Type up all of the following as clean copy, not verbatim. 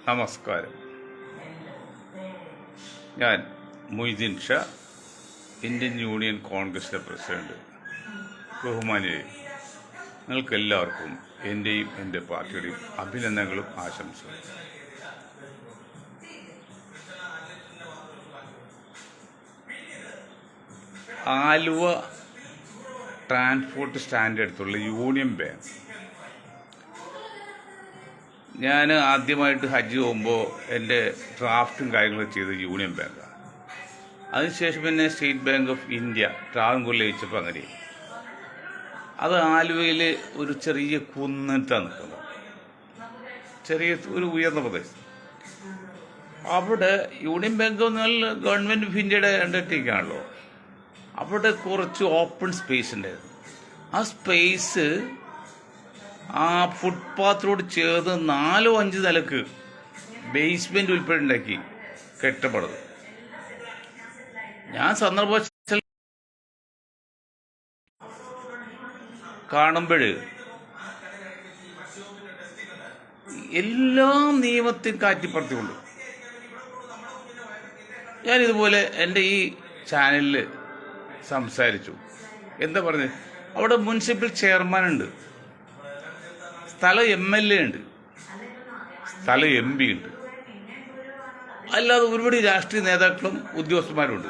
നമസ്കാരം. ഞാൻ Moideen Shah, Indian union കോൺഗ്രസിൻ്റെ പ്രസിഡന്റ്. ബഹുമാനിയെ, നിങ്ങൾക്കെല്ലാവർക്കും എൻ്റെയും എൻ്റെ പാർട്ടിയുടെയും അഭിനന്ദനങ്ങളും ആശംസകളും. ആലുവ ട്രാൻസ്പോർട്ട് സ്റ്റാൻഡ് അടുത്തുള്ള യൂണിയൻ ബാങ്ക്, ഞാൻ ആദ്യമായിട്ട് ഹജ്ജ് പോകുമ്പോൾ എൻ്റെ ഡ്രാഫ്റ്റും കാര്യങ്ങളും ചെയ്ത് യൂണിയൻ ബാങ്കാണ്. അതിനുശേഷം പിന്നെ സ്റ്റേറ്റ് ബാങ്ക് ഓഫ് ഇന്ത്യ ട്രാവൻകൂറിൽ ലയിച്ചപ്പോൾ അങ്ങനെ. അത് ആലുവയിൽ ഒരു ചെറിയ കുന്നിട്ടാണ് നിൽക്കുന്നത്, ചെറിയ ഒരു ഉയർന്ന പ്രദേശം. അവിടെ യൂണിയൻ ബാങ്ക് എന്നാൽ ഗവൺമെൻറ് ഓഫ് ഇന്ത്യയുടെ അണ്ടർടേക്കിംഗ് ആണല്ലോ. അവിടെ കുറച്ച് ഓപ്പൺ സ്പേസ് ഉണ്ടായിരുന്നു. ആ സ്പേസ് ആ ഫുട്പാത്തിനോട് ചേർന്ന് 4-5 നിലക്ക് ബേസ്മെന്റ് ഉൾപ്പെടെ ഉണ്ടാക്കി കെട്ടപ്പെടുന്നത്. ഞാൻ സന്ദർഭവശാൽ കാണുമ്പോൾ എല്ലാ നിയമത്തെയും കാറ്റിപ്പറത്തിക്കൊണ്ട് ഞാനിതുപോലെ എൻ്റെ ഈ ചാനലിൽ സംസാരിച്ചു. എന്താ പറഞ്ഞത്, അവിടെ മുനിസിപ്പൽ ചെയർമാൻ ഉണ്ട്, സ്ഥലം MLA ഉണ്ട്, സ്ഥലം MP ഉണ്ട്, അല്ലാതെ ഒരുപാട് രാഷ്ട്രീയ നേതാക്കളും ഉദ്യോഗസ്ഥന്മാരുണ്ട്.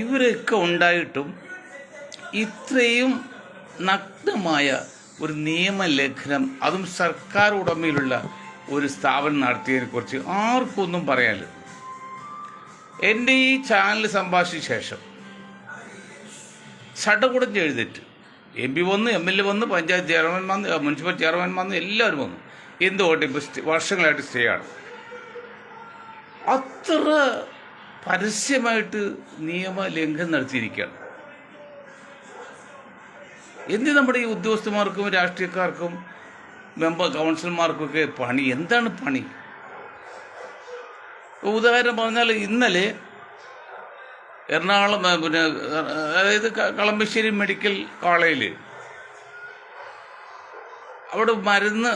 ഇവരൊക്കെ ഉണ്ടായിട്ടും ഇത്രയും നഗ്നമായ ഒരു നിയമലംഘനം, അതും സർക്കാർ ഉടമയിലുള്ള ഒരു സ്ഥാപനം നടത്തിയതിനെക്കുറിച്ച് ആർക്കൊന്നും പറയാനില്ല. എൻ്റെ ഈ ചാനൽ സംഭാഷിച്ച ശേഷം ചടകുടഞ്ഞ് എഴുന്നേറ്റ് MP വന്നു, MLA വന്നു, പഞ്ചായത്ത് ചെയർമാൻ വന്നു, മുനിസിപ്പൽ ചെയർമാൻ വന്നു, എല്ലാവരും വന്നു. എന്തുകൊണ്ട് ഇപ്പോൾ വർഷങ്ങളായിട്ട് സ്റ്റേ ആണ്. അത്ര പരസ്യമായിട്ട് നിയമലംഘനം നടത്തിയിരിക്കുകയാണ്. നമ്മുടെ ഈ ഉദ്യോഗസ്ഥന്മാർക്കും രാഷ്ട്രീയക്കാർക്കും കൗൺസിലർമാർക്കൊക്കെ പണി എന്താണ് പണി? ഉദാഹരണം പറഞ്ഞാൽ, ഇന്നലെ എറണാകുളം അതായത് കളമശ്ശേരി മെഡിക്കൽ കോളേജിൽ അവിടെ മരുന്ന്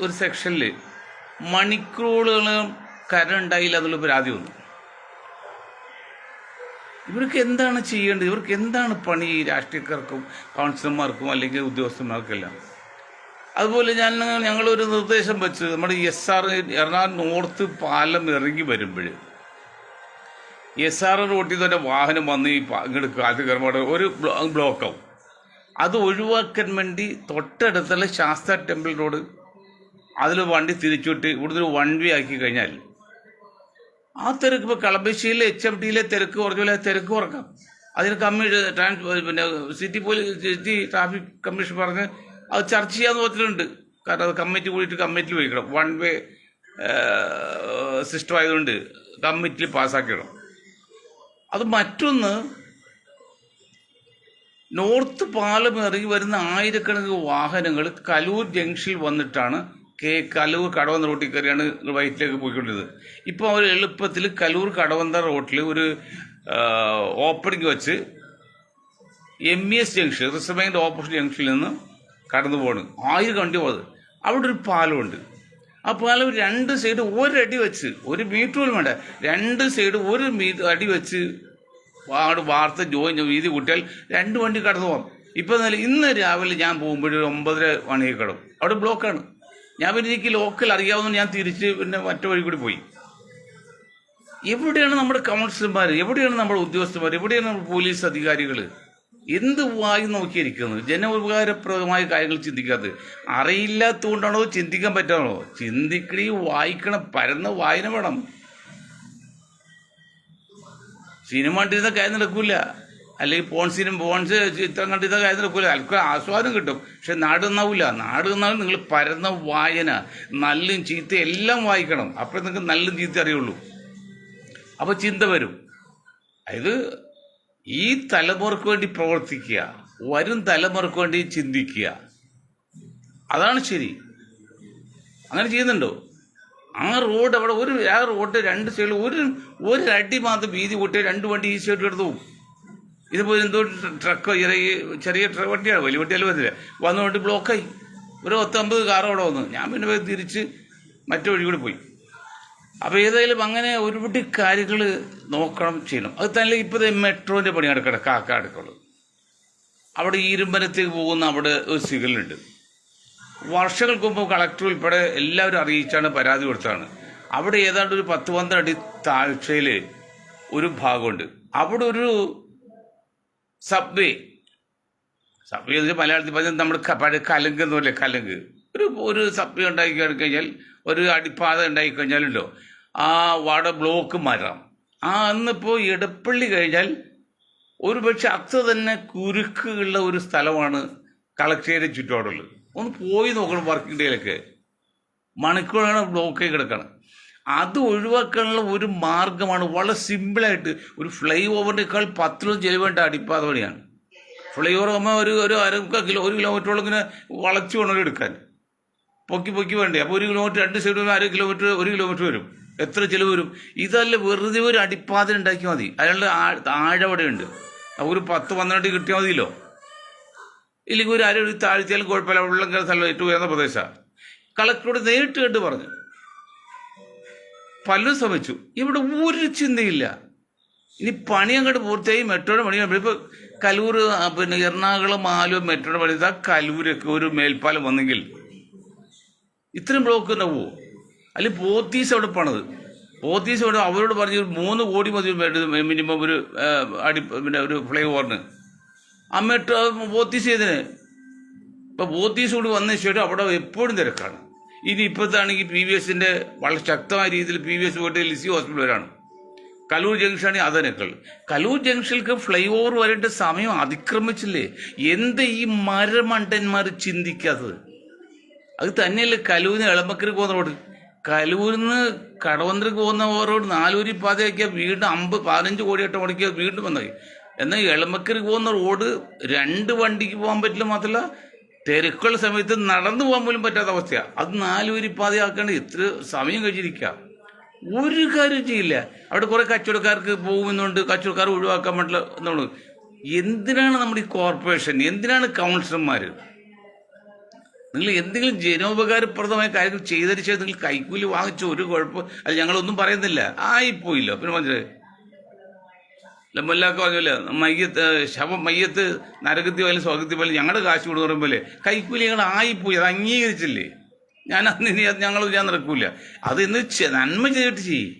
ഒരു സെക്ഷനിൽ മണിക്കൂറുകളും കരണ്ടായില്ല എന്നുള്ള പരാതി വന്നു. ഇവർക്ക് എന്താണ് ചെയ്യേണ്ടത്? ഇവർക്ക് എന്താണ് പണി? ഈ രാഷ്ട്രീയക്കാർക്കും കൗൺസിലർമാർക്കും അല്ലെങ്കിൽ ഉദ്യോഗസ്ഥന്മാർക്കെല്ലാം. അതുപോലെ ഞങ്ങളൊരു നിർദ്ദേശം വെച്ച്, നമ്മുടെ SR എറണാകുളം നോർത്ത് പാലം ഇറങ്ങി വരുമ്പോൾ SR റോട്ടിൽ തന്നെ വാഹനം വന്ന് ഈ ഇങ്ങോട്ട് കാറ്റ് കയറുമ്പോൾ ഒരു ബ്ലോക്കാവും. അത് ഒഴിവാക്കാൻ വേണ്ടി തൊട്ടടുത്തുള്ള ശാസ്ത്ര ടെമ്പിൾ റോഡ് അതിൽ വണ്ടി തിരിച്ചുവിട്ട് ഇവിടുന്ന് ഒരു 1 വേ ആക്കി കഴിഞ്ഞാൽ ആ തിരക്ക്, ഇപ്പോൾ കളമശ്ശേരിയിലെ HMTയിലെ തിരക്ക് കുറഞ്ഞ തിരക്ക് കുറക്കാം. അതിന് സിറ്റി ട്രാഫിക് കമ്മീഷൻ പറഞ്ഞ് അത് ചർച്ച ചെയ്യാൻ നോക്കിയിട്ടുണ്ട്. കാരണം അത് കമ്മിറ്റി കൂടിയിട്ട് കമ്മിറ്റിയിൽ വയ്ക്കണം. 1 വേ സിസ്റ്റം ആയതുകൊണ്ട് കമ്മിറ്റിയിൽ പാസ്സാക്കിയിടണം. അത് മറ്റൊന്ന്, നോർത്ത് പാലം ഇറങ്ങി വരുന്ന ആയിരക്കണക്കിന് വാഹനങ്ങൾ കലൂർ ജംഗ്ഷനിൽ വന്നിട്ടാണ് കലൂർ കടവന്ത റോട്ടിൽ കയറിയാണ് വൈറ്റിലേക്ക് പോയിക്കൊണ്ടിരുന്നത്. ഇപ്പോൾ അവർ എളുപ്പത്തിൽ കലൂർ കടവന്ത റോട്ടിൽ ഒരു ഓപ്പണിംഗ് വെച്ച് MES ജംഗ്ഷൻ, റിസർവ് ബാങ്കിൻ്റെ ഓപ്പോസിറ്റ് ജംഗ്ഷനിൽ നിന്ന് കടന്നു പോകണം. 1000 വണ്ടി പോകുന്നത്. അവിടെ ഒരു പാലമുണ്ട്. ആ പാലം 2 സൈഡ് 1 അടി വെച്ച്, 1 മീറ്റർ പോലും വേണ്ട, 2 സൈഡ് 1 അടി വെച്ച് അവിടെ വാർത്ത വീതി കൂട്ടിയാൽ 2 വണ്ടി കടന്നു പോകാം. ഇപ്പം ഇന്ന് രാവിലെ ഞാൻ പോകുമ്പോൾ 9:30 മണിക്ക് കിടക്കും. അവിടെ ബ്ലോക്കാണ്. ഞാൻ പിന്നെ എനിക്ക് ലോക്കൽ അറിയാവുന്ന ഞാൻ തിരിച്ച് പിന്നെ മറ്റു വഴി കൂടി പോയി. എവിടെയാണ് നമ്മുടെ കൗൺസിലർമാർ? എവിടെയാണ് നമ്മുടെ ഉദ്യോഗസ്ഥന്മാർ? എവിടെയാണ് നമ്മുടെ പോലീസ് അധികാരികൾ? എന്ത് വായി നോക്കിയിരിക്കുന്നത്? ജനോപകാരപ്രദമായ കാര്യങ്ങൾ ചിന്തിക്കാത്തത് അറിയില്ലാത്തതുകൊണ്ടാണോ? ചിന്തിക്കാൻ പറ്റാണോ? ചിന്തിക്കണി, വായിക്കണം, പരന്ന വായന വേണം. സിനിമ കണ്ടിരുന്ന കാര്യം നടക്കൂല, അല്ലെങ്കിൽ പോൺസ് ചിത്രം കണ്ടിരുന്ന കാര്യം നടക്കൂല. അൽക്കും ആസ്വാദനം കിട്ടും, പക്ഷെ നാട് നന്നാവില്ല. നാട് നന്നാവും നിങ്ങൾ പരന്ന വായന, നല്ലും ചീത്ത എല്ലാം വായിക്കണം. അപ്പോഴേ നിങ്ങൾക്ക് നല്ലും ചീത്ത അറിയുള്ളൂ. അപ്പോൾ ചിന്ത വരും. അതായത് ഈ തലമുറക്ക് വേണ്ടി പ്രവർത്തിക്കുക, വരും തലമുറക്ക് വേണ്ടി ചിന്തിക്കുക, അതാണ് ശരി. അങ്ങനെ ചെയ്യുന്നുണ്ടോ? ആ റോഡ് അവിടെ ആ റോഡ് 2 സൈഡിൽ ഒരു അടി മാത്രം വീതി കൂട്ടിയ 2 വണ്ടി ഈ സൈഡ് എടുത്തു പോകും. ഇതുപോലെ എന്തോ ട്രക്കോ ചെറിയ വണ്ടിയാണ്, വലിയ വണ്ടിയാലും വന്നില്ല, വന്നുകൊണ്ട് ബ്ലോക്കായി. ഒരു 10-50 കാർ അവിടെ വന്നു. ഞാൻ പിന്നെ പോയി തിരിച്ച് മറ്റു വഴി കൂടി പോയി. അപ്പോൾ ഏതായാലും അങ്ങനെ ഒരുപാട് കാര്യങ്ങൾ നോക്കണം, ചെയ്യണം. അത് തന്നെ ഇപ്പോൾ മെട്രോൻ്റെ പണി നടക്കണം കാക്കാടുക്കുള്ളൂ. അവിടെ ഇരുമ്പനത്തേക്ക് പോകുന്ന അവിടെ ഒരു സിഗ്നലുണ്ട്. വർഷങ്ങൾക്ക് മുമ്പ് കളക്ടർ ഉൾപ്പെടെ എല്ലാവരും അറിയിച്ചാണ് പരാതി കൊടുത്തതാണ്. അവിടെ ഏതാണ്ട് ഒരു 10-12 അടി താഴ്ചയിൽ ഒരു ഭാഗമുണ്ട്. അവിടെ ഒരു സബ്വേ മലയാളത്തിൽ പറഞ്ഞാൽ നമ്മൾ പഴയ കലങ്ക് എന്ന് പറയില്ലേ, കലങ്ക്, ഒരു സബ്വേ ഉണ്ടാക്കി കഴിഞ്ഞാൽ, ഒരു അടിപ്പാത ഉണ്ടായിക്കഴിഞ്ഞാലുണ്ടോ അവിടെ ബ്ലോക്ക് മാറാം. അന്നിപ്പോൾ എടപ്പള്ളി കഴിഞ്ഞാൽ ഒരു പക്ഷെ അത്ര തന്നെ കുരുക്കുള്ള ഒരു സ്ഥലമാണ് കളക്ടറേറ്റ് ചുറ്റോടുള്ളത്. ഒന്ന് പോയി നോക്കണം. വർക്കിംഗ് ഡേയിലൊക്കെ മണിക്കൂറാണ് ബ്ലോക്കായി കിടക്കണം. അത് ഒഴിവാക്കാനുള്ള ഒരു മാർഗമാണ് വളരെ സിമ്പിളായിട്ട്. ഒരു ഫ്ലൈ ഓവറിനേക്കാൾ 10 ചെലവേണ്ട അടിപ്പാത വഴിയാണ്. ഫ്ലൈ ഓവർ ആകുമ്പോൾ ഒരു 1 കിലോമീറ്ററോളം ഇങ്ങനെ വളച്ചു വേണം എടുക്കാൻ, പൊക്കി വേണ്ടേ. അപ്പോൾ 1 കിലോമീറ്റർ 2 സൈഡ് 1 കിലോമീറ്റർ 1 കിലോമീറ്റർ വരും. എത്ര ചിലവ് വരും? ഇതല്ല, വെറുതെ ഒരു അടിപ്പാത ഉണ്ടാക്കിയാൽ മതി. അയാളുടെ ആഴവിടെയുണ്ട്. ഒരു 10-12 കിട്ടിയാൽ മതിയല്ലോ. ഇല്ലെങ്കിൽ ഒരു അര താഴ്ത്തിയാലും കുഴപ്പമില്ല. വെള്ളം കയറുന്ന സ്ഥലം ഏറ്റവും ഉയർന്ന പ്രദേശമാണ്. കളക്ടറോട് നേരിട്ട് കണ്ട് പറഞ്ഞു. പലരും ശ്രമിച്ചു. ഇവിടെ ഒരു ചിന്തയില്ല. ഇനി പണി അങ്ങോട്ട് പൂർത്തിയായി. മെട്രോയുടെ പണി ഇപ്പോൾ കലൂർ, പിന്നെ എറണാകുളം, ആലുവ മെട്രോയുടെ പണി. കലൂരൊക്കെ ഒരു മേൽപ്പാലം വന്നെങ്കിൽ ഇത്രയും ബ്ലോക്ക് ഉണ്ടാവുമോ? അല്ലെങ്കിൽ പോത്തീസ് അവിടെ പണത്. പോത്തീസ് അവിടെ അവരോട് പറഞ്ഞ് 3 കോടി മതി മിനിമം ഒരു പിന്നെ ഒരു ഫ്ലൈ ഓവറിന്. ആ മെട്രോ പോത്തീസ് ചെയ്തതിന്. ഇപ്പോൾ പോത്തീസ് കൂടി വന്ന ശേഷം അവിടെ എപ്പോഴും തിരക്കാണ്. ഇനി ഇപ്പോഴത്താണെങ്കിൽ PVSൻ്റെ വളരെ ശക്തമായ രീതിയിൽ PVS പോയിട്ട് ലിസി ഹോസ്പിറ്റൽ വരാണ്. കലൂർ ജംഗ്ഷനാണെങ്കിൽ അതിനേക്കാൾ. കലൂർ ജംഗ്ഷനിലേക്ക് ഫ്ലൈ ഓവർ വരേണ്ട സമയം അതിക്രമിച്ചില്ലേ? എന്താ ഈ മരമണ്ടന്മാർ ചിന്തിക്കാത്തത്? അത് തന്നെയല്ലേ കലൂരിന് എളമക്കരക്ക് പോകുന്ന റോഡ്. കലൂരിൽ നിന്ന് കടവന്ത്രക്ക് പോകുന്ന റോഡ് 4 വരി പാതയാക്കിയാൽ വീണ്ടും 15 കോടിയായിട്ട് മുടക്കിയാൽ വീണ്ടും വന്നായി. എന്നാൽ എളമക്കരക്ക് പോകുന്ന റോഡ് 2 വണ്ടിക്ക് പോകാൻ പറ്റില്ല. മാത്രമല്ല തിരക്കുള്ള സമയത്ത് നടന്നു പോകാൻ പോലും പറ്റാത്ത അവസ്ഥയാണ്. അത് 4 വരി പാതയാക്കേണ്ട എത്ര സമയം കഴിച്ചിരിക്കുക. ഒരു കാര്യം ചെയ്യില്ല. അവിടെ കുറേ കച്ചവടക്കാർക്ക് പോകുമെന്നുണ്ട്, കച്ചവടക്കാർ ഒഴിവാക്കാൻ പറ്റില്ല എന്നുള്ളത്. എന്തിനാണ് നമ്മുടെ ഈ കോർപ്പറേഷൻ, എന്തിനാണ് കൗൺസിലർമാർ? നിങ്ങൾ എന്തെങ്കിലും ജനോപകാരപ്രദമായ കാര്യങ്ങൾ ചെയ്തരിച്ചാൽ നിങ്ങൾ കൈക്കൂലി വാങ്ങിച്ച ഒരു കുഴപ്പം അല്ല. ഞങ്ങളൊന്നും പറയുന്നില്ല, ആയിപ്പോയില്ല. പിന്നെ മനസ്സിലായി മുല്ലാക്ക പറഞ്ഞല്ലേ, മയ്യത്ത് നരകത്തി പോയാലും സ്വർഗത്തിൽ പോയാലും ഞങ്ങളുടെ കാശ് കൊടുത്ത് പറയുമ്പോലെ കൈക്കൂലി ഞങ്ങൾ ആയിപ്പോയി. അത് അംഗീകരിച്ചില്ലേ? ഞാൻ നടക്കൂല. അത് ഇന്ന് നന്മ ചെയ്തിട്ട് ചെയ്യും.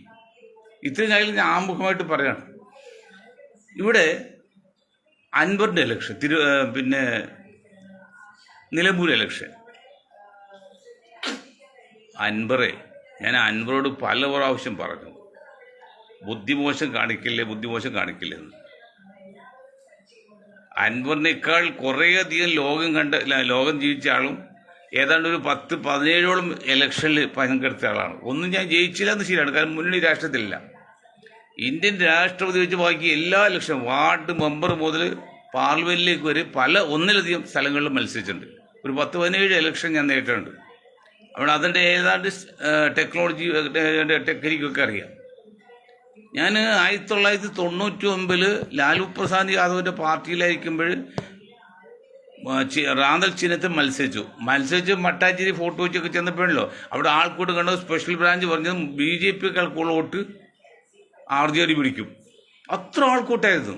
ഇത്രയും കാര്യം ഞാൻ ആമുഖമായിട്ട് പറയാണ്. ഇവിടെ അൻവറിൻ്റെ ഇലക്ഷൻ, പിന്നെ നിലമ്പൂർ ഇലക്ഷൻ. ഞാൻ അൻവറോട് പല പ്രാവശ്യം പറഞ്ഞു, ബുദ്ധിമോശം കാണിക്കില്ലെന്ന്. അൻവറിനേക്കാൾ കുറേയധികം ലോകം ജീവിച്ച ആളും ഏതാണ്ട് ഒരു 10-17ഓളം ഇലക്ഷനിൽ പങ്കെടുത്ത ആളാണ്. ഒന്നും ഞാൻ ജയിച്ചില്ല എന്ന് ശരിയാണ്, കാരണം മുന്നണി രാഷ്ട്രത്തിലില്ല. ഇന്ത്യൻ രാഷ്ട്രപതി വെച്ച് ബാക്കി എല്ലാ ഇലക്ഷനും വാർഡ് മെമ്പർ മുതൽ പാർലമെന്റിലേക്ക് വരെ ഒന്നിലധികം സ്ഥലങ്ങളിലും മത്സരിച്ചിട്ടുണ്ട്. ഒരു 10-17 ഇലക്ഷൻ ഞാൻ നേരിട്ടുണ്ട്. അവിടെ അതിൻ്റെ ഏതാണ്ട് ടെക്നോളജി ടെക്നിക്കൊക്കെ അറിയാം. ഞാൻ 1999 ലാലു പ്രസാദ് യാദവിൻ്റെ പാർട്ടിയിലായിരിക്കുമ്പോൾ റാന്തൽ ചിഹ്നത്തിൽ മത്സരിച്ച് മട്ടാഞ്ചേരി ഫോട്ടോ വെച്ചൊക്കെ ചെന്നപ്പോഴല്ലോ അവിടെ ആൾക്കൂട്ട് കണ്ടത് സ്പെഷ്യൽ ബ്രാഞ്ച് പറഞ്ഞത് BJPയേക്കാൾ കൂടുതൽ വോട്ട് RJD പിടിക്കും. അത്ര ആൾക്കൂട്ടായിരുന്നു.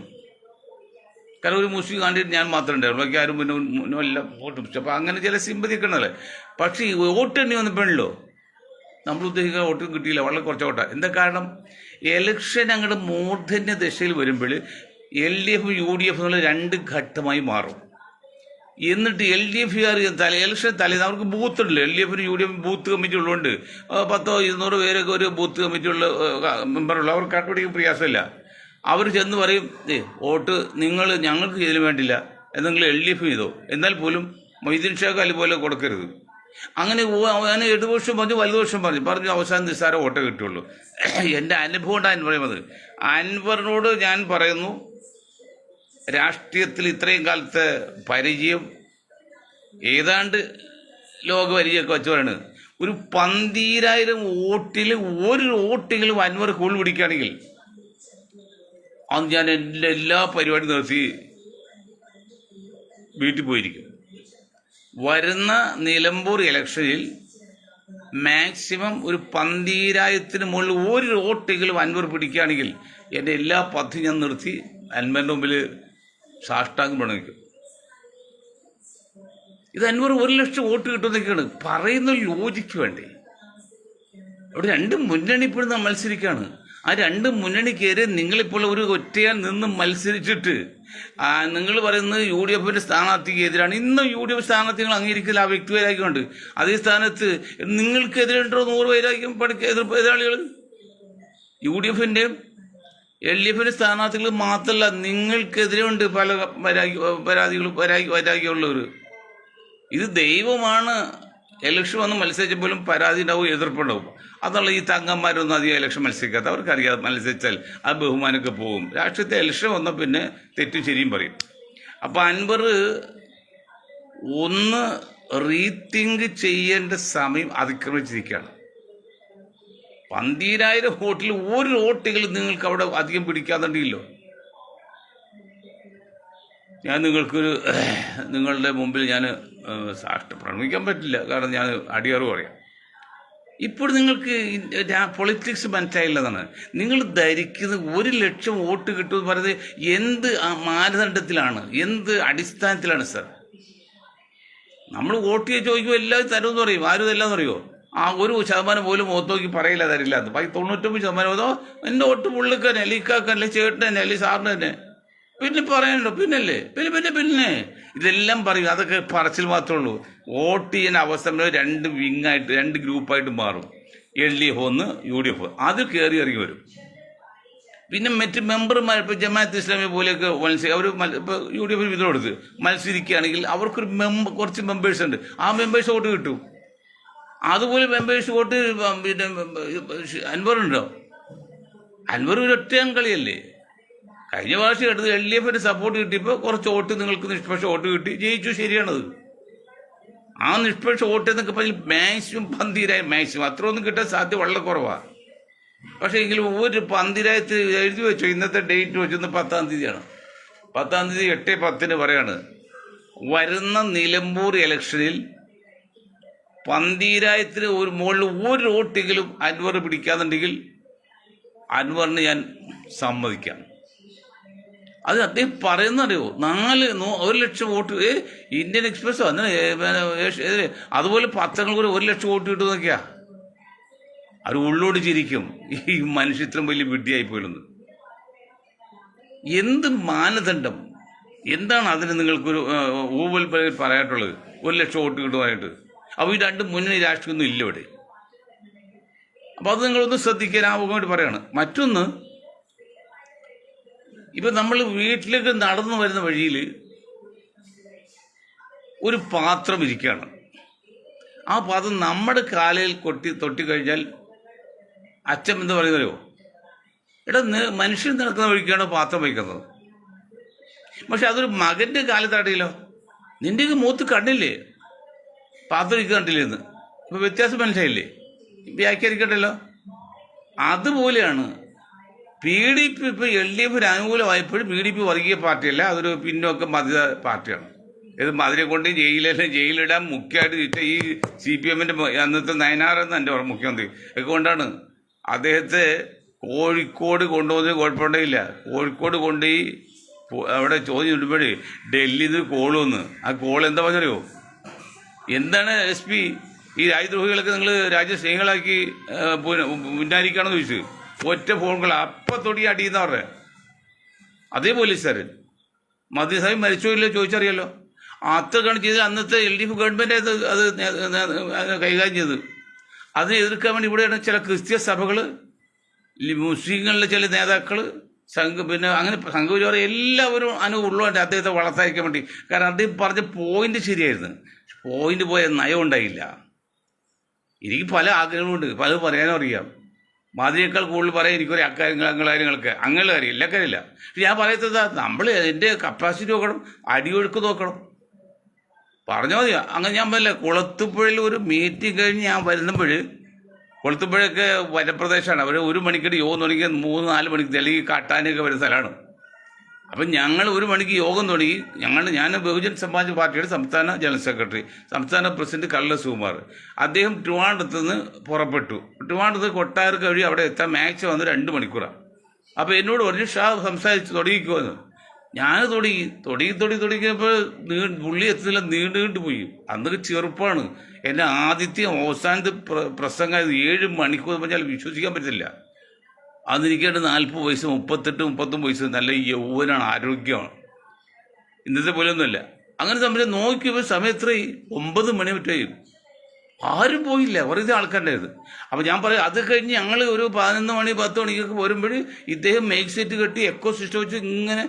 കാരണം ഒരു മുസ്ലിം കാൻഡിഡേറ്റ് ഞാൻ മാത്രമേ ഉണ്ടായിരുന്നു, ബാക്കി ആരും മുന്നോ എല്ലാം വോട്ട് പിടിച്ചു. അപ്പോൾ അങ്ങനെ ചില സിമ്പതി ഒക്കെ ഉണ്ടല്ലേ. പക്ഷേ ഈ വോട്ടെണ്ണി വന്നപ്പോഴല്ലോ നമ്മൾ ഉദ്ദേശിക്കുന്ന വോട്ടും കിട്ടിയില്ല, വളരെ കുറച്ച് വോട്ടാണ്. എന്താ കാരണം? എലക്ഷൻ അങ്ങോട്ട് മൂർധന്യ ദശയിൽ വരുമ്പോൾ LDF UDF എന്നുള്ള 2 ഘട്ടമായി മാറും. എന്നിട്ട് LDFകാർ ഇലക്ഷൻ തലേന്ന് അവർക്ക് ബൂത്ത് ഉണ്ടല്ലോ. LDFനും UDF ബൂത്ത് കമ്മിറ്റി ഉള്ളതുകൊണ്ട് 100-200 പേരൊക്കെ ഒരു ബൂത്ത് കമ്മിറ്റിയുള്ള മെമ്പറുള്ള അവർക്ക് കണ്ടുപിടിക്കാൻ പ്രയാസമില്ല. അവർ ചെന്ന് പറയും, വോട്ട് ഞങ്ങൾക്ക് ഇതിന് വേണ്ടില്ല, എന്തെങ്കിലും LDF ചെയ്തോ, എന്നാൽ പോലും മൊയ്തീൻ ഷാക്ക് അതുപോലെ കൊടുക്കരുത്. അങ്ങനെ ഇടതുപക്ഷം വലതുപക്ഷം പറഞ്ഞു അവസാനം നിസ്സാര വോട്ടേ കിട്ടുള്ളൂ. എൻ്റെ അനുഭവം കൊണ്ടാണ് പറയുന്നത്. അൻവറിനോട് ഞാൻ പറയുന്നു, രാഷ്ട്രീയത്തിൽ ഇത്രയും കാലത്തെ പരിചയം ഏതാണ്ട് ലോകപരിചയമൊക്കെ വെച്ച് പറയുന്നത്, ഒരു 12,000 വോട്ടിൽ ഒരു വോട്ടെങ്കിലും അൻവർ കൂടുതൽ പിടിക്കുകയാണെങ്കിൽ അന്ന് ഞാൻ എൻ്റെ എല്ലാ പരിപാടിയും നിർത്തി വീട്ടിൽ പോയിരിക്കും. വരുന്ന നിലമ്പൂർ ഇലക്ഷനിൽ മാക്സിമം ഒരു 12,000 മുകളിൽ ഒരു വോട്ടെങ്കിലും അൻവർ പിടിക്കുകയാണെങ്കിൽ എൻ്റെ എല്ലാ പദ്ധതി ഞാൻ നിർത്തി അൻവറിൻ്റെ മുമ്പിൽ സാഷ്ടാംഗം പ്രണമിക്കും. ഇത് അൻവർ 1,00,000 വോട്ട് കിട്ടുന്നതൊക്കെയാണ് പറയുന്ന ലോജിക്ക് വേണ്ടേ. അവിടെ 2 മുന്നണി ഇപ്പോഴും മത്സരിക്കുകയാണ്. ആ 2 മുന്നണി കയറി നിങ്ങളിപ്പോൾ ഒരു ഒറ്റയാൽ നിന്ന് മത്സരിച്ചിട്ട് നിങ്ങൾ പറയുന്നത് UDF സ്ഥാനാർത്ഥിക്ക് എതിരാണ്. ഇന്നും UDF സ്ഥാനാർത്ഥികൾ അംഗീകരിക്കില്ല ആ വ്യക്തി വൈരാഗ്യമുണ്ട്. അതേ സ്ഥാനത്ത് നിങ്ങൾക്കെതിരുണ്ടോ 100 വൈരാഗ്യം എതിരാളികൾ. UDF LDF സ്ഥാനാർത്ഥികൾ മാത്രമല്ല നിങ്ങൾക്കെതിരെ ഉണ്ട് പല വൈരാഗ്യമുള്ളവർ. ഇത് ദൈവമാണ്. ഇലക്ഷൻ വന്ന് മത്സരിച്ചപ്പോലും പരാതി ഉണ്ടാവും, എതിർപ്പുണ്ടാവും. അതുള്ള ഈ തങ്ങന്മാരൊന്നും അധികം ഇലക്ഷൻ മത്സരിക്കാത്ത അവർക്കറിയാതെ മത്സരിച്ചാൽ ആ ബഹുമാനമൊക്കെ പോകും. രാഷ്ട്രീയത്തെ ഇലക്ഷൻ വന്നാൽ പിന്നെ തെറ്റും ശരിയും പറയും. അപ്പോൾ അൻവർ ഒന്ന് റീതിങ്ക് ചെയ്യേണ്ട സമയം അതിക്രമിച്ചിരിക്കുകയാണ്. 12,000 വോട്ടിൽ ഒരു വോട്ടെങ്കിലും നിങ്ങൾക്ക് അവിടെ അധികം പിടിക്കാതുണ്ടല്ലോ. ഞാൻ നിങ്ങളുടെ മുമ്പിൽ ഞാൻ പ്രണമിക്കാൻ പറ്റില്ല, കാരണം ഞാൻ അടിയറു പറയാം. ഇപ്പോൾ നിങ്ങൾക്ക് പൊളിറ്റിക്സ് മനസ്സിലായില്ലതാണ്. നിങ്ങൾ ധരിക്കുന്നത് 1,00,000 വോട്ട് കിട്ടുമെന്ന് പറയുന്നത് എന്ത് മാനദണ്ഡത്തിലാണ്, എന്ത് അടിസ്ഥാനത്തിലാണ് സർ? നമ്മൾ വോട്ട് ചെയ്ത് ചോദിക്കുമ്പോൾ എല്ലാവരും തരുമെന്ന് പറയും. ആരും എല്ലാം പറയുമോ? ആ 1% പോലും മുഖത്ത് നോക്കി പറയില്ല തരില്ല എന്ന്. ബാക്കി 99% അതോ എൻ്റെ വോട്ട് പുള്ളിക്കന്നെ, ലീക്കാക്കല്ലേ, ചേട്ടനെ, അല്ലെങ്കിൽ സാറിന് തന്നെ. പിന്നെ പറയണ്ടോ? പിന്നല്ലേ പിന്നെ ഇതെല്ലാം പറയും. അതൊക്കെ പറച്ചിൽ മാത്രമേ ഉള്ളൂ. വോട്ട് ചെയ്യുന്ന അവസ്ഥ 2 വിങ്ങായിട്ട് 2 ഗ്രൂപ്പായിട്ട് മാറും. LDF ഒന്ന്, UDF അത് കയറി ഇറങ്ങി വരും. പിന്നെ മറ്റ് മെമ്പർമാർ ഇപ്പോൾ ജമാഅത്ത് ഇസ്ലാമി പോലെയൊക്കെ അവർ ഇപ്പോൾ UDF വിധം കൊടുത്ത് മത്സരിക്കുകയാണെങ്കിൽ അവർക്കൊരു കുറച്ച് മെമ്പേഴ്സ് ഉണ്ട്. ആ മെമ്പേഴ്സ് വോട്ട് കിട്ടും. അതുപോലെ മെമ്പേഴ്സ് വോട്ട് പിന്നെ അൻവറുണ്ടോ? അൻവർ ഒരു ഒറ്റയാൻ കളിയല്ലേ. കഴിഞ്ഞ പ്രാവശ്യം എടുത്ത് LDF സപ്പോർട്ട് കിട്ടിയപ്പോൾ കുറച്ച് വോട്ട് നിങ്ങൾക്ക് നിഷ്പക്ഷ വോട്ട് കിട്ടി, ജയിച്ചു. ശരിയാണത്. ആ നിഷ്പക്ഷ വോട്ട് എന്നൊക്കെ പറഞ്ഞാൽ മാക്സിമം 12,000 മാക്സിമം അത്രയൊന്നും കിട്ടാൻ സാധ്യത വളരെ കുറവാണ്. പക്ഷേ എങ്കിലും ഒരു 12,000 എഴുതി വെച്ചോ. ഇന്നത്തെ ഡേറ്റ് വെച്ചൊന്ന് 10-ാം തീയതിയാണ്. 10-ാം തീയതി 8-10 പറയാണ്. വരുന്ന നിലമ്പൂർ ഇലക്ഷനിൽ 12,000 മുകളിൽ ഒരു വോട്ടെങ്കിലും അൻവർ പിടിക്കാന്നുണ്ടെങ്കിൽ അൻവറിന് ഞാൻ സമ്മതിക്കാം. അത് അദ്ദേഹം പറയുന്നറിയോ? 1,00,000 വോട്ട് ഇന്ത്യൻ എക്സ്പ്രസ്സോ അങ്ങനെ അതുപോലെ പത്രങ്ങൾക്ക് 1,00,000 വോട്ട് കിട്ടുമെന്നൊക്കെയാ. അവർ ഉള്ളോട് ചിരിക്കും. ഈ മനുഷ്യ ഇത്രയും വലിയ വിഡ്ഢിയായി പോയില്ലെന്ന്. എന്ത് മാനദണ്ഡം, എന്താണ് അതിന് നിങ്ങൾക്കൊരു ഊവൽ പറയാനുള്ളത്? 1,00,000 വോട്ട് കിട്ടുവാനായിട്ട്. അപ്പോൾ ഈ 2 മുന്നണി രാഷ്ട്രീയമൊന്നും ഇല്ല ഇവിടെ. അപ്പോൾ അത് നിങ്ങളൊന്ന് ശ്രദ്ധിക്കാൻ ആവുകയായിട്ട് പറയാണ്. മറ്റൊന്ന്, ഇപ്പം നമ്മൾ വീട്ടിലേക്ക് നടന്നു വരുന്ന വഴിയിൽ ഒരു പാത്രം ഇരിക്കുകയാണ്. ആ പാത്രം നമ്മുടെ കാലയിൽ തൊട്ടിക്കഴിഞ്ഞാൽ അച്ഛൻ എന്താ പറയുന്നല്ലോ, എടാ മനുഷ്യൻ നടക്കുന്ന വഴിക്കാണ് പാത്രം വയ്ക്കുന്നത്. പക്ഷെ അതൊരു മകൻ്റെ കാലത്താടിയല്ലോ, നിൻ്റെയൊക്കെ മൂത്ത് കണ്ടില്ലേ പാത്രം ഇരിക്കുക കണ്ടില്ലേ എന്ന്. ഇപ്പോൾ വ്യത്യാസം മനസ്സിലായില്ലേ? വ്യാഖ്യാനിക്കണ്ടല്ലോ. അതുപോലെയാണ് PDP. ഇപ്പോൾ LDF അനുകൂലമായപ്പോഴും PDP വർഗീയ പാർട്ടിയല്ല, അതൊരു പിന്നോക്ക മത പാർട്ടിയാണ്. ഇത് മതിരെ കൊണ്ട് ജയിലിടാൻ മുഖ്യമായിട്ട് ഈ CPM അന്നത്തെ നയനാറെന്ന് എൻ്റെ മുഖ്യമന്ത്രി ഒക്കെ കൊണ്ടാണ് അദ്ദേഹത്തെ കോഴിക്കോട് കൊണ്ടുപോകുന്നത്. കുഴപ്പമുണ്ടായില്ല. കോഴിക്കോട് കൊണ്ടുപോയി അവിടെ ചോദ്യം ഇടുമ്പോഴേ ഡൽഹിയിൽ നിന്ന് കോൾ വന്ന്, ആ കോൾ എന്താ പറഞ്ഞറിയോ? എന്താണ് SP ഈ രാജ്യദ്രോഹികളൊക്കെ നിങ്ങൾ രാജ്യസ്നേഹികളാക്കി മുന്നായിരിക്കുകയാണെന്ന് ചോദിച്ചു. ഒറ്റ ഫോൺ കോൾ അപ്പം തൊടി അടിയെന്ന് പറഞ്ഞത്. അതേ പോലീസുകാരൻ മദ്യസായി മരിച്ചോ ഇല്ലയോ ചോദിച്ചറിയാലോ. അത്രക്കാണ് ചെയ്തത്. അന്നത്തെ LDF ഗവൺമെൻറ് അത് കൈകാര്യം ചെയ്തത്. അതിനെ എതിർക്കാൻ വേണ്ടി ഇവിടെയാണ് ചില ക്രിസ്ത്യൻ സഭകൾ, മുസ്ലിങ്ങളിലെ ചില നേതാക്കൾ, പിന്നെ അങ്ങനെ സംഘപരിവാർ എല്ലാവരും ഉള്ളതുകൊണ്ട് അദ്ദേഹത്തെ വളർത്തയക്കാൻ വേണ്ടി. കാരണം അദ്ദേഹം പറഞ്ഞ പോയിന്റ് ശരിയായിരുന്നു. പോയിന്റ് പോയ നയം ഉണ്ടായില്ല. എനിക്ക് പല ആഗ്രഹങ്ങളുണ്ട്, പലത് പറയാനും അറിയാം. മാതിരിയേക്കാൾ കൂടുതൽ പറയാൻ എനിക്കൊരു കാര്യങ്ങളൊക്കെ അങ്ങനെ കാര്യം എല്ലാ കാര്യമില്ല. പക്ഷെ ഞാൻ പറയുന്നത് നമ്മൾ എൻ്റെ കപ്പാസിറ്റി നോക്കണം, അടിയൊഴുക്ക് നോക്കണം. പറഞ്ഞാൽ മതി. അങ്ങനെ ഞാൻ പറയില്ല. കുളത്തുപുഴയിൽ ഒരു മീറ്റിംഗ് കഴിഞ്ഞ് ഞാൻ വരുന്നപ്പോൾ കൊളുത്തുമ്പോഴൊക്കെ വനപ്രദേശമാണ്. അവർ 1 മണിക്ക് യോഗം തുടങ്ങി 3-4 മണിക്ക് അല്ലെങ്കിൽ കാട്ടാനൊക്കെ വരുന്ന സ്ഥലമാണ്. അപ്പം ഞങ്ങൾ 1 മണിക്ക് യോഗം തുടങ്ങി. ഞാൻ ബഹുജൻ സമാജ് പാർട്ടിയുടെ സംസ്ഥാന ജനറൽ സെക്രട്ടറി, സംസ്ഥാന പ്രസിഡന്റ് കള്ള സുകുമാർ, അദ്ദേഹം ട്രിവാൻഡ്രത്ത് നിന്ന് പുറപ്പെട്ടു. ട്രിവാൻഡ്രത്ത് കൊട്ടാരക്ക് വഴി അവിടെ എത്താൻ മാക്സിമം വന്ന് 2 മണിക്കൂറാണ്. അപ്പോൾ എന്നോട് പറഞ്ഞു ഷാ സംസാരിച്ച് തുടങ്ങിക്കുമെന്ന്. ഞാൻ തുടങ്ങിയപ്പോൾ പുള്ളി എത്തുന്നില്ല, നീണ്ടു പോയി. അന്നൊക്കെ ചെറുപ്പമാണ്. എൻ്റെ ആദ്യത്തെ അവസാനത്തെ പ്രസംഗം 7 മണിക്കൂർ പറഞ്ഞാൽ വിശ്വസിക്കാൻ പറ്റില്ല. അന്നെനിക്കായിട്ട് 40 വയസ്സ്, 38-39 വയസ്സ്, നല്ല യൗവനാണ്, ആരോഗ്യമാണ്. ഇന്നത്തെ പോലെ ഒന്നുമല്ല. അങ്ങനെ സംബന്ധിച്ച് നോക്കിയപ്പോൾ സമയം എത്രയും 9 മണി പറ്റുകയും ആരും പോയില്ല, വെറുതെ ആൾക്കാരുണ്ടായിരുന്നു. അപ്പോൾ ഞാൻ പറയും, അത് കഴിഞ്ഞ് ഞങ്ങൾ ഒരു 11 മണി 10 മണിക്കൊക്കെ വരുമ്പോൾ ഇദ്ദേഹം മേക്ക് സെറ്റ് കെട്ടി എക്കോ സിസ്റ്റം വെച്ച് ഇങ്ങനെ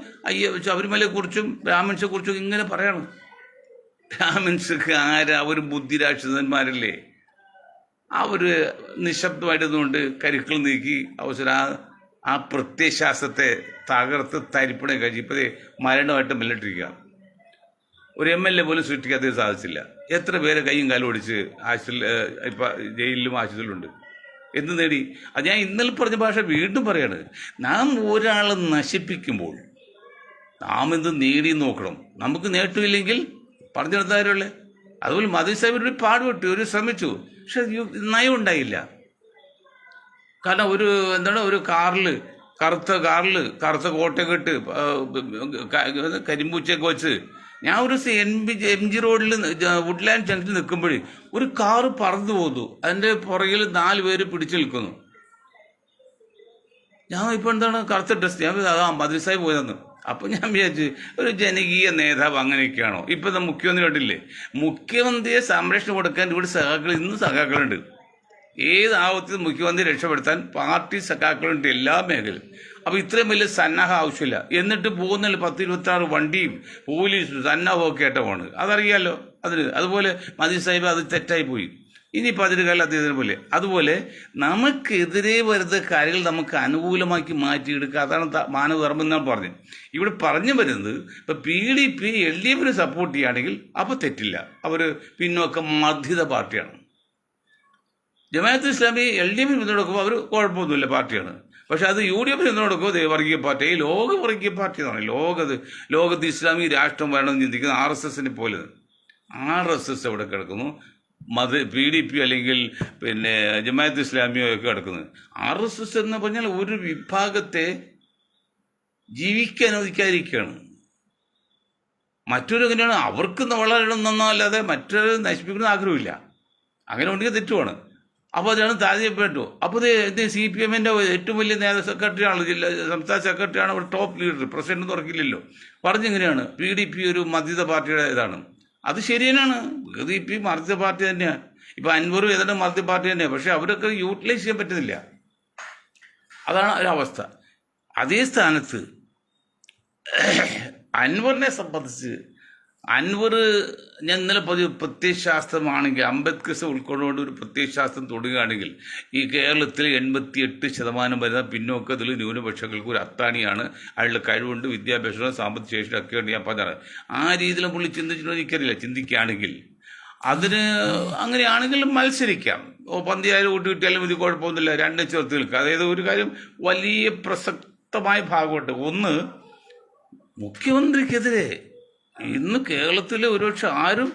ശബരിമലയെക്കുറിച്ചും ബ്രാഹ്മിൻസിനെ കുറിച്ചും ഇങ്ങനെ പറയണം. ബ്രാഹ്മിൻസൊക്കെ അവർ ബുദ്ധിരാക്ഷസന്മാരല്ലേ? അവർ നിശബ്ദമായിരുന്നുകൊണ്ട് കരുക്കൾ നീക്കി അവസരം ആ പ്രത്യയശാസ്ത്രത്തെ തകർത്ത് തരിപ്പണ കഴിച്ച് ഇപ്പോഴേ മരണമായിട്ട് മെല്ലിട്ടിരിക്കുക. ഒരു MLA പോലും സൃഷ്ടിക്കാത്തത് സാധിച്ചില്ല. എത്ര പേരെ കൈയും കാലും ഓടിച്ച് ഇപ്പം ജയിലിലും ആശുപത്രിയിലുണ്ട്. എന്ത് നേടി? അത് ഞാൻ ഇന്നലെ പറഞ്ഞ ഭാഷ വീണ്ടും പറയാണ്. നാം ഒരാളെ നശിപ്പിക്കുമ്പോൾ നാം എന്ത് നേടി നോക്കണം. നമുക്ക് നേട്ടമില്ലെങ്കിൽ പറഞ്ഞു നിർത്താറുള്ളേ. അതുപോലെ മധു സാഹിബ് പാടുപെട്ടു, ഒരു ശ്രമിച്ചു, പക്ഷെ നയം ഉണ്ടായില്ല. കാരണം ഒരു കറുത്ത കോട്ടയൊക്കെ ഇട്ട് കരിമ്പൂച്ചയൊക്കെ വെച്ച് ഞാൻ ഒരു MG റോഡിൽ വുഡ്ലാൻഡ് ജംഗ്ഷനിൽ നിൽക്കുമ്പോൾ ഒരു കാറ് പറന്നു പോകുന്നു. അതിൻ്റെ പുറകിൽ 4 പേര് പിടിച്ചു നിൽക്കുന്നു. ഞാൻ ഇപ്പോൾ കറുത്ത ഡ്രസ്, ഞാൻ മധു സാഹിബ് പോയതെന്ന്. അപ്പം ഞാൻ വിചാരിച്ചു, ഒരു ജനകീയ നേതാവ് അങ്ങനെയൊക്കെയാണോ? ഇപ്പം മുഖ്യമന്ത്രി കണ്ടില്ലേ, മുഖ്യമന്ത്രിയെ സംരക്ഷണം കൊടുക്കാൻ ഇവിടെ ഇന്ന് സഖാക്കളുണ്ട്. ഏത് ആവത്തിൽ മുഖ്യമന്ത്രി രക്ഷപ്പെടുത്താൻ പാർട്ടി സഖാക്കളുണ്ട് എല്ലാ മേഖലയും. അപ്പോൾ ഇത്രയും വലിയ സന്നാഹം ആവശ്യമില്ല. എന്നിട്ട് പോകുന്നില്ല 10-26 വണ്ടിയും പോലീസും സന്നാഹവും ഒക്കെ ആയിട്ടാണ്. അതറിയാലോ. അതുപോലെ മധു സാഹിബ് അത് തെറ്റായി പോയി. ഇനിയിപ്പോൾ അതിന് കാലം അദ്ദേഹത്തിന് പോലെ. അതുപോലെ നമുക്കെതിരെ വരുന്ന കാര്യങ്ങൾ നമുക്ക് അനുകൂലമാക്കി മാറ്റിയെടുക്കുക. അതാണ് മാനവധർമ്മം എന്നാണ് പറഞ്ഞത്. ഇവിടെ പറഞ്ഞു വരുന്നത്, ഇപ്പം PDP LDFന് സപ്പോർട്ട് ചെയ്യുകയാണെങ്കിൽ അപ്പോൾ തെറ്റില്ല, അവർ പിന്നോക്കം മധ്യത പാർട്ടിയാണ്. ജമാഅത്ത് ഇസ്ലാമി LDF പിന്തുണക്കുമ്പോൾ അവർ കുഴപ്പമൊന്നുമില്ല, പാർട്ടിയാണ്. പക്ഷെ അത് UDF പിന്തുണക്കുമ്പോൾ വർഗീയ പാർട്ടി, ലോക വർഗീയ പാർട്ടി എന്ന് പറയും. ലോകത്ത് ഇസ്ലാമിക രാഷ്ട്രം വരണമെന്ന് ചിന്തിക്കുന്ന RSSനെ പോലെ. RSS എവിടെ കിടക്കുന്നു? PDP അല്ലെങ്കിൽ ജമാഅത്ത് ഇസ്ലാമിയോ ഒക്കെ കിടക്കുന്നത്. RSS എന്ന് പറഞ്ഞാൽ ഒരു വിഭാഗത്തെ ജീവിക്കാൻ അനുവദിക്കാതിരിക്കുകയാണ്. മറ്റൊരു എങ്ങനെയാണ് അവർക്ക് വളരണം നന്നല്ലാതെ മറ്റൊരു നശിപ്പിക്കുന്ന ആഗ്രഹമില്ല. അങ്ങനെ ഉണ്ടെങ്കിൽ തെറ്റുമാണ്. അപ്പോൾ അതാണ് താല്പര്യപ്പെട്ടു. അപ്പോൾ ഇത് CPMൻ്റെ ഏറ്റവും വലിയ സെക്രട്ടറിയാണ്, സംസ്ഥാന സെക്രട്ടറിയാണ്, ഒരു ടോപ്പ് ലീഡർ, പ്രസിഡന്റ് തുറക്കില്ലല്ലോ. പറഞ്ഞെങ്ങനെയാണ് PDP ഒരു മധ്യത പാർട്ടിയുടെ ഇതാണ്. അത് ശരി തന്നെയാണ്. PDP മധ്യ പാർട്ടി തന്നെയാണ്. ഇപ്പം അൻവർ ഏതാണ്ട് മധ്യ പാർട്ടി തന്നെയാണ്. പക്ഷെ അവരൊക്കെ യൂട്ടിലൈസ് ചെയ്യാൻ പറ്റുന്നില്ല. അതാണ് ഒരവസ്ഥ. അതേ സ്ഥാനത്ത് അൻവറിനെ സംബന്ധിച്ച് അൻവർ ഞാൻ ഇന്നലെ പ്രത്യയശാസ്ത്രമാണെങ്കിൽ അംബേദ്കർ ഉൾക്കൊണ്ടുകൊണ്ട് ഒരു പ്രത്യയശാസ്ത്രം തുടങ്ങുകയാണെങ്കിൽ ഈ കേരളത്തിൽ 88% വരുന്ന പിന്നോക്കത്തിൽ ന്യൂനപക്ഷങ്ങൾക്ക് ഒരു അത്താണിയാണ്. അയാളുടെ കഴിവുണ്ട്, വിദ്യാഭ്യാസം, സാമ്പത്തിക ശേഷി ഒക്കെയുണ്ട്. ഞാൻ പറഞ്ഞത് ആ രീതിയിൽ പുള്ളി ചിന്തിച്ചിട്ടോ എനിക്കറിയില്ല. ചിന്തിക്കുകയാണെങ്കിൽ അതിന് അങ്ങനെയാണെങ്കിൽ മത്സരിക്കാം. പന്തിയായാലും കൂട്ടി കിട്ടിയാലും ഇത് കുഴപ്പമൊന്നുമില്ല. 2 ചേർത്ത് നിൽക്കുക. അതായത് ഒരു കാര്യം വലിയ പ്രസക്തമായ ഭാഗമുണ്ട്. ഒന്ന്, മുഖ്യമന്ത്രിക്കെതിരെ ഇന്ന് കേരളത്തിലെ ഒരുപക്ഷെ ആരും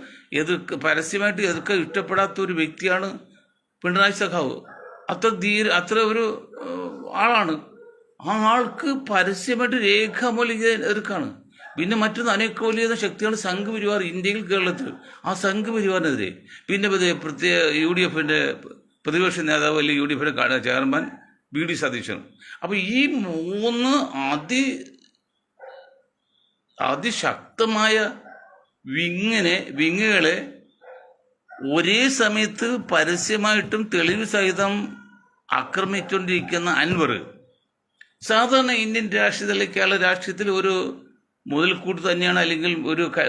പരസ്യമായിട്ട് എതിർക്കാൻ ഇഷ്ടപ്പെടാത്ത ഒരു വ്യക്തിയാണ് പിണറായി സഖാവ്. അത്ര ഒരു ആളാണ്. ആ ആൾക്ക് പരസ്യമായിട്ട് രേഖാമൂലം എതിർക്കാണ്. പിന്നെ മറ്റൊന്ന് അനേകം ശക്തിയാണ് സംഘപരിവാർ ഇന്ത്യയിൽ, കേരളത്തിൽ. ആ സംഘപരിവാറിനെതിരെ പിന്നെ പ്രത്യേക UDFൻ്റെ പ്രതിപക്ഷ നേതാവ് അല്ലെങ്കിൽ UDFൻ്റെ ചെയർമാൻ BD സതീശൻ. അപ്പോൾ ഈ 3 അതിശക്തമായ വിങ്ങുകളെ ഒരേ സമയത്ത് പരസ്യമായിട്ടും തെളിവ് സഹിതം ആക്രമിച്ചുകൊണ്ടിരിക്കുന്ന അൻവർ സാധാരണ ഇന്ത്യൻ രാഷ്ട്രീയത്തിലെ കേരള രാഷ്ട്രീയത്തിൽ ഒരു മുതൽക്കൂട്ട് തന്നെയാണ്, അല്ലെങ്കിൽ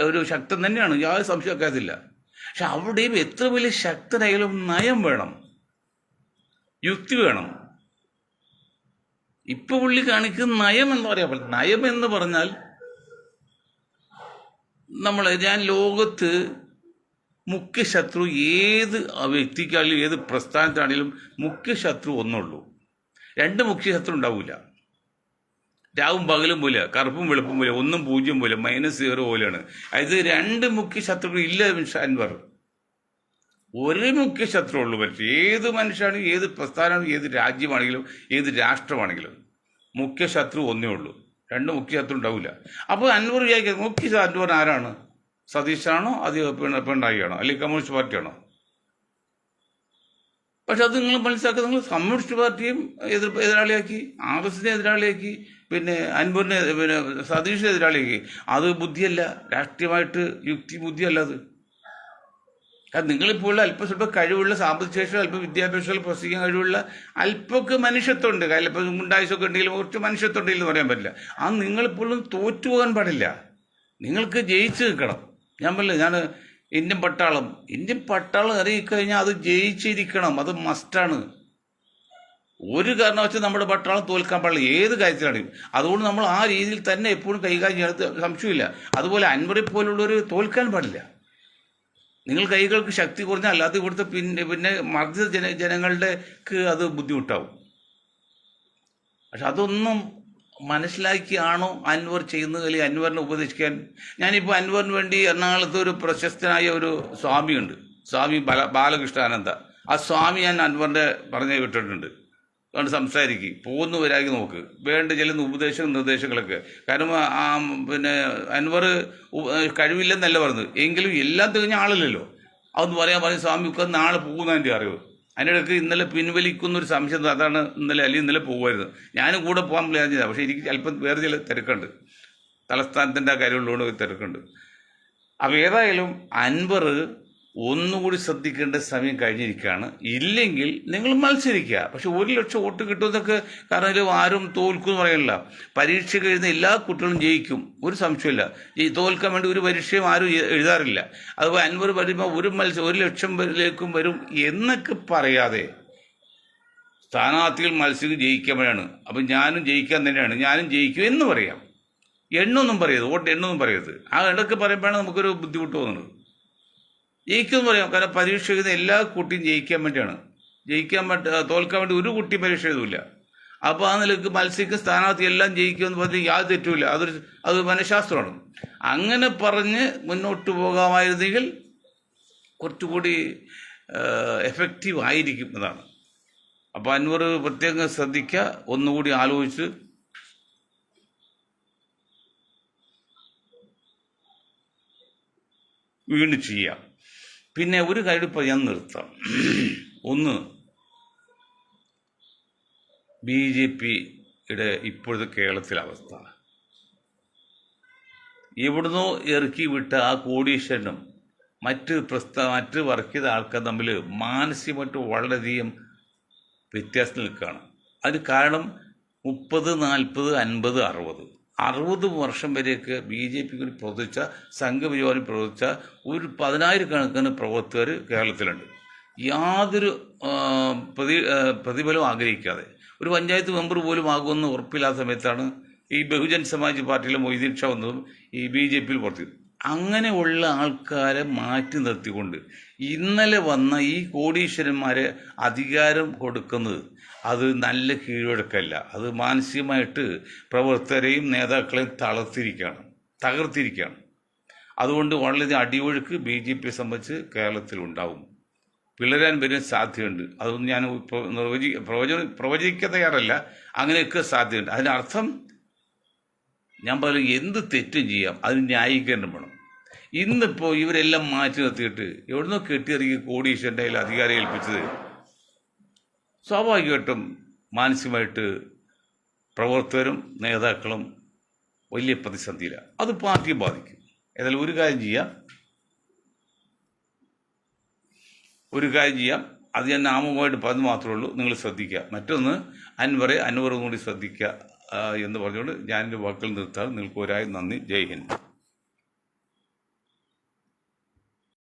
ഒരു ശക്തൻ തന്നെയാണ്, യാതൊരു സംശയക്കാത്തില്ല. പക്ഷെ അവിടെയും എത്ര വലിയ ശക്തനായാലും നയം വേണം, യുക്തി വേണം. ഇപ്പൊ പുള്ളി കാണിക്കുന്ന നയം എന്ന് പറയാൻ നയം എന്ന് പറഞ്ഞാൽ ഞാൻ ലോകത്ത് മുഖ്യ ശത്രു ഏത് വ്യക്തിക്കാണെങ്കിലും ഏത് പ്രസ്ഥാനത്താണെങ്കിലും മുഖ്യ ശത്രു ഒന്നുള്ളൂ. രണ്ട് മുഖ്യ ശത്രു ഉണ്ടാവില്ല. രാവും പകലും പോലെ, കറുപ്പും വെളുപ്പും പോലെ, 1 0 പോലെ, -0 പോലെയാണ്. അത് രണ്ട് മുഖ്യ ശത്രുക്കൾ ഇല്ല അൻവർ. ഒരു മുഖ്യ ശത്രു ഉള്ളൂ. പക്ഷേ ഏത് മനുഷ്യനാണെങ്കിലും ഏത് പ്രസ്ഥാനമാണെങ്കിലും ഏത് രാജ്യമാണെങ്കിലും ഏത് രാഷ്ട്രമാണെങ്കിലും മുഖ്യ ശത്രു ഒന്നേ ഉള്ളൂ. രണ്ട് മുഖ്യ ശത്രു ഉണ്ടാവില്ല. അപ്പോൾ അൻവർ വിചാരിക്കുന്നത് മുഖ്യ ശത്രു ആരാണ്? സതീശാണോ, അത് പിണറായിയാണോ, അല്ലെങ്കിൽ കമ്മ്യൂണിസ്റ്റ് പാർട്ടിയാണോ? പക്ഷെ അത് നിങ്ങൾ മനസ്സിലാക്കുക, നിങ്ങൾ കമ്മ്യൂണിസ്റ്റ് പാർട്ടിയും എതിരാളിയാക്കി, RSSനെ എതിരാളിയാക്കി, പിന്നെ അൻവറിനെ പിന്നെ സതീഷിനെ എതിരാളിയാക്കി. അത് ബുദ്ധിയല്ല, രാഷ്ട്രീയമായിട്ട് യുക്തി ബുദ്ധിയല്ല അത്. കാരണം നിങ്ങളിപ്പോൾ അല്പം സ്വല്പം കഴിവുള്ള, സാമ്പത്തിക ശേഷം അല്പം വിദ്യാഭ്യാസം പ്രസംഗിക്കാൻ കഴിവുള്ള അല്പമൊക്കെ മനുഷ്യത്വമുണ്ട്. ഇപ്പം ഉണ്ടായിസൊക്കെ ഉണ്ടെങ്കിലും കുറച്ച് മനുഷ്യത്വം ഉണ്ടെങ്കിലും പറയാൻ പറ്റില്ല. അത് നിങ്ങളിപ്പോഴും തോറ്റുപോകാൻ പാടില്ല. നിങ്ങൾക്ക് ജയിച്ചു നിൽക്കണം. ഞാൻ പറഞ്ഞില്ല, ഞാൻ ഇന്ത്യൻ പട്ടാളം ഇറങ്ങിക്കഴിഞ്ഞാൽ അത് ജയിച്ചിരിക്കണം. അത് മസ്റ്റാണ്. ഒരു കാരണവശാലും നമ്മുടെ പട്ടാളം തോൽക്കാൻ പാടില്ല, ഏത് കാര്യത്തിലാണെങ്കിലും. അതുകൊണ്ട് നമ്മൾ ആ രീതിയിൽ തന്നെ എപ്പോഴും കൈകാര്യം ചെയ്യാൻ സംശയമില്ല. അതുപോലെ അൻവറെ പോലുള്ളവർ തോൽക്കാൻ പാടില്ല. നിങ്ങൾ കൈകൾക്ക് ശക്തി കുറഞ്ഞാൽ അത് ഇവിടുത്തെ പിന്നെ മർദ്ദിത ജനങ്ങളുടെക്ക് അത് ബുദ്ധിമുട്ടാവും. പക്ഷെ അതൊന്നും മനസ്സിലാക്കിയാണോ അൻവർ ചെയ്യുന്നത്? അല്ലെങ്കിൽ അൻവറിനെ ഉപദേശിക്കാൻ? ഞാനിപ്പോൾ അൻവറിന് വേണ്ടി എറണാകുളത്ത് ഒരു പ്രശസ്തനായ ഒരു സ്വാമിയുണ്ട്, സ്വാമി ബാലകൃഷ്ണാനന്ദ. ആ സ്വാമി ഞാൻ അൻവറിൻ്റെ പറഞ്ഞു വിട്ടിട്ടുണ്ട്. അതുകൊണ്ട് സംസാരിക്കും, പോകുന്നു വരാക്കി നോക്ക്, വേണ്ട ചില നിർദ്ദേശങ്ങളൊക്കെ. കാരണം പിന്നെ അൻവർ കഴിവില്ലെന്നല്ല പറഞ്ഞത്, എങ്കിലും എല്ലാം തികഞ്ഞ ആളല്ലല്ലോ. അതൊന്ന് പറയാൻ സ്വാമി ഒക്കെ നാളെ പോകുന്നതിൻ്റെ അറിവ്. അതിനിടയ്ക്ക് ഇന്നലെ പിൻവലിക്കുന്നൊരു സംശയം, അതാണ് ഇന്നലെ പോകുമായിരുന്നു. ഞാനും കൂടെ പോകാൻ പ്ലാൻ ചെയ്തതാണ്. പക്ഷേ എനിക്ക് അല്പം വേറെ ചില തിരക്കുണ്ട്, തലസ്ഥാനത്തിൻ്റെ ആ കാര്യമുള്ളതുകൊണ്ട് തിരക്കുണ്ട്. അപ്പോൾ ഏതായാലും അൻവർ ഒന്നുകൂടി ശ്രദ്ധിക്കേണ്ട സമയം കഴിഞ്ഞിരിക്കുകയാണ്. ഇല്ലെങ്കിൽ നിങ്ങൾ മത്സരിക്കുക. പക്ഷെ 1 ലക്ഷം വോട്ട് കിട്ടുമെന്നൊക്കെ, കാരണം ഇതിൽ ആരും തോൽക്കുമെന്ന് പറയണില്ല. പരീക്ഷ കഴിയുന്ന എല്ലാ കുട്ടികളും ജയിക്കും, ഒരു സംശയമില്ല. ഈ തോൽക്കാൻ വേണ്ടി ഒരു പരീക്ഷയും ആരും എഴുതാറില്ല. അതുപോലെ അൻവർ വരുമ്പോൾ 1 ലക്ഷത്തിലേക്കും വരും എന്നൊക്കെ പറയാതെ സ്ഥാനാർത്ഥികൾ മത്സരിച്ച് ജയിക്കാൻ വേണ്ടിയാണ്. അപ്പം ഞാനും ജയിക്കാൻ തന്നെയാണ്, ഞാനും ജയിക്കും എന്ന് പറയാം. എണ്ണൊന്നും പറയരുത്, വോട്ട് എണ്ണൊന്നും പറയരുത്. ആ എണ്ണൊക്കെ പറയുമ്പോഴാണ് നമുക്കൊരു ബുദ്ധിമുട്ട് തോന്നുന്നത്. ജയിക്കുമെന്ന് പറയാം, കാരണം പരീക്ഷ എഴുതുന്ന എല്ലാ കുട്ടിയും ജയിക്കാൻ വേണ്ടിയാണ്. തോൽക്കാൻ വേണ്ടി ഒരു കുട്ടി പരീക്ഷ എഴുതില്ല. അപ്പോൾ ആ നിലയ്ക്ക് മത്സരിക്കുന്ന സ്ഥാനാർത്ഥി എല്ലാം ജയിക്കുമെന്ന് പറഞ്ഞ് യാതൊരു തെറ്റുമില്ല. അത് മനഃശാസ്ത്രമാണ്. അങ്ങനെ പറഞ്ഞ് മുന്നോട്ട് പോകാമായിരുന്നെങ്കിൽ കുറച്ചുകൂടി എഫക്റ്റീവ് ആയിരിക്കും എന്നതാണ്. അപ്പോൾ അൻവർ പ്രത്യേകം ശ്രദ്ധിക്കുക, ഒന്നുകൂടി ആലോചിച്ച് വീണ്ടും ചെയ്യാം. പിന്നെ ഒരു കാര്യം ഞാൻ നിർത്താം. ഒന്ന്, BJPയുടെ ഇപ്പോഴത്തെ കേരളത്തിലെ അവസ്ഥ. എവിടുന്നോ ഇറക്കി വിട്ട ആ കോടീശ്വരനും മറ്റ് വർക്ക് ചെയ്ത ആൾക്കാർ തമ്മിൽ മാനസികമായിട്ട് വളരെയധികം വ്യത്യാസം നിൽക്കുകയാണ്. അതിന് കാരണം 30, 40, 50, 60 വർഷം വരെയൊക്കെ BJPക്ക് പ്രവർത്തിച്ച, സംഘപരിവാറിൽ പ്രവർത്തിച്ച ഒരു 10,000 കണക്കിന് പ്രവർത്തകർ കേരളത്തിലുണ്ട്. യാതൊരു പ്രതിഫലവും ആഗ്രഹിക്കാതെ, ഒരു പഞ്ചായത്ത് മെമ്പർ പോലും ആകുമെന്ന് ഉറപ്പില്ലാത്ത സമയത്താണ് ഈ ബഹുജൻ സമാജ് പാർട്ടിയിലെ മൊയ്തീൻ ഷാ വന്നതും ഈ BJPയിൽ പ്രവർത്തിക്കും. അങ്ങനെയുള്ള ആൾക്കാരെ മാറ്റി നിർത്തിക്കൊണ്ട് ഇന്നലെ വന്ന ഈ കോടീശ്വരന്മാരെ അധികാരം കൊടുക്കുന്നത് അത് നല്ല കീഴ്വഴക്കല്ല. അത് മാനസികമായിട്ട് പ്രവർത്തകരെയും നേതാക്കളെയും തകർത്തിരിക്കുകയാണ്. അതുകൊണ്ട് വളരെ അടിയൊഴുക്ക് BJPയെ സംബന്ധിച്ച് കേരളത്തിലുണ്ടാവും. പിളരാൻ വരാൻ സാധ്യതയുണ്ട്. അതൊന്നും ഞാൻ പ്രവചിക്കാൻ തയ്യാറല്ല. അങ്ങനെയൊക്കെ സാധ്യതയുണ്ട്. അതിനർത്ഥം ഞാൻ പറയും, എന്ത് തെറ്റും ചെയ്യാം, അതിന് ന്യായീകരണം വേണം. ഇന്നിപ്പോൾ ഇവരെല്ലാം മാറ്റി നിർത്തിയിട്ട് എവിടുന്നോ കെട്ടിയിറങ്ങി കോടീശ്വരൻ്റെ കയ്യിൽ അധികാരം ഏൽപ്പിച്ചത് സ്വാഭാവികമായിട്ടും മാനസികമായിട്ട് പ്രവർത്തകരും നേതാക്കളും വലിയ പ്രതിസന്ധിയിലാണ്. അത് പാർട്ടിയെ ബാധിക്കും. ഏതായാലും ഒരു കാര്യം ചെയ്യാം, അത് ഞാൻ നാമമായിട്ട് പറഞ്ഞ് മാത്രമേ ഉള്ളൂ, നിങ്ങൾ ശ്രദ്ധിക്കുക. മറ്റൊന്ന്, അൻവറും കൂടി ശ്രദ്ധിക്കുക എന്ന് പറഞ്ഞുകൊണ്ട് ഞാൻ എൻ്റെ വാക്കുകൾ നിർത്താറ്. നിങ്ങൾക്ക് ഒരായി നന്ദി. ജയ് ഹിന്ദ്.